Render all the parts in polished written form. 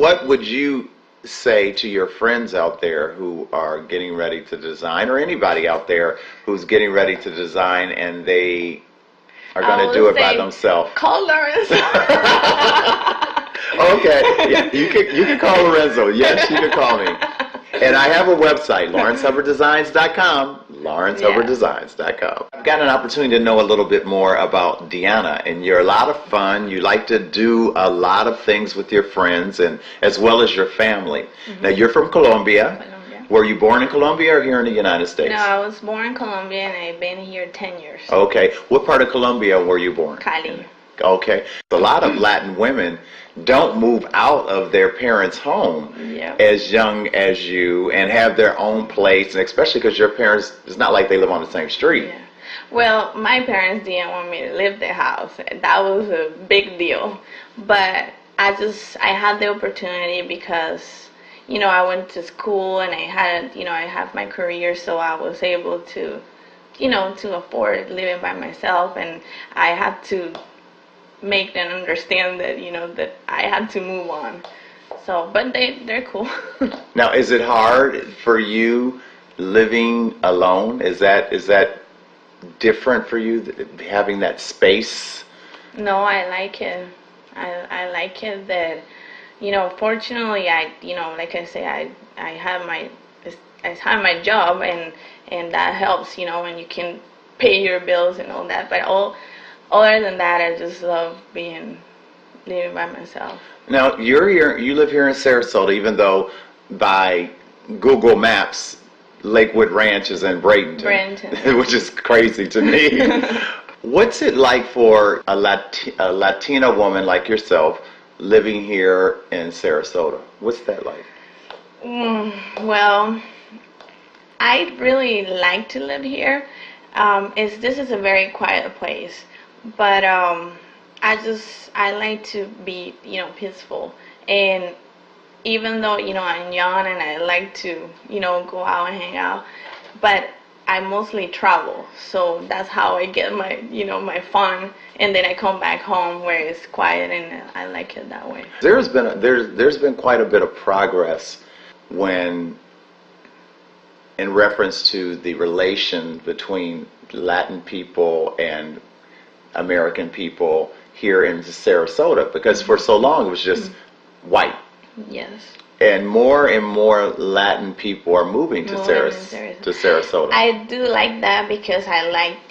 what would you say to your friends out there who are getting ready to design, or anybody out there who's getting ready to design and they are going to do it by themselves? Call Lorenzo. Okay, yeah, you can call Lorenzo. Yes, you can call me. And I have a website, LawrenceHubbardDesigns.com, LawrenceHubbardDesigns.com. I've got an opportunity to know a little bit more about Deanna, and you're a lot of fun. You like to do a lot of things with your friends and as well as your family. Now, you're from Colombia. Were you born in Colombia or here in the United States? No, I was born in Colombia and I've been here 10 years. Okay. What part of Colombia were you born? Cali. Okay. A lot of Latin women don't move out of their parents' home as young as you and have their own place, and especially because your parents, it's not like they live on the same street. Yeah. Well, my parents didn't want me to leave their house. That was a big deal. But I had the opportunity because, you know, I went to school and I have my career, so I was able to, you know, to afford living by myself, and I had to make them understand that, you know, that I had to move on. So, but they're cool. Now, is it hard for you living alone? Is that different for you, having that space? No, I like it. I like it that, you know, fortunately, like I say, I have my job, and that helps, you know, and you can pay your bills and all that. But other than that, I just love living by myself. Now, you live here in Sarasota, even though by Google Maps, Lakewood Ranch is in Bradenton. Which is crazy to me. What's it like for a Latina woman like yourself living here in Sarasota? What's that like? Well, I really like to live here. This is a very quiet place. But I like to be, you know, peaceful. And even though, you know, I'm young and I like to, you know, go out and hang out, but I mostly travel. So that's how I get my, you know, my fun. And then I come back home where it's quiet, and I like it that way. There's been quite a bit of progress in reference to the relation between Latin people and American people here in Sarasota, because for so long it was just white. Yes. And more Latin people are moving to Sarasota. I do like that because I like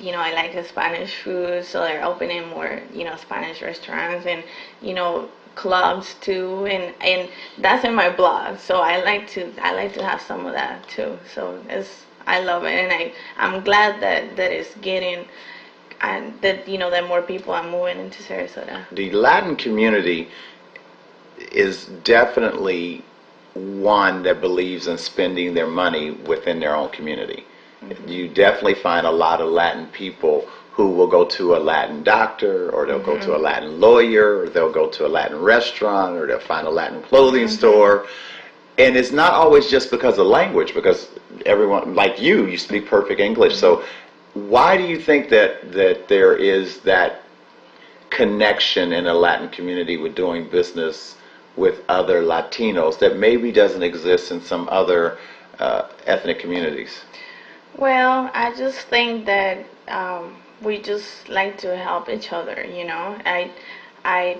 the Spanish food, so they're opening more, you know, Spanish restaurants and, you know, clubs too, and that's in my blog. So I like to have some of that too. So I love it, and I'm glad that it's getting. And that, you know, that more people are moving into Sarasota. The Latin community is definitely one that believes in spending their money within their own community. You definitely find a lot of Latin people who will go to a Latin doctor, or they'll go to a Latin lawyer, or they'll go to a Latin restaurant, or they'll find a Latin clothing store. And it's not always just because of language, because everyone, like you speak perfect English. So why do you think that there is that connection in a Latin community with doing business with other Latinos that maybe doesn't exist in some other ethnic communities? Well, I just think that we just like to help each other, you know. I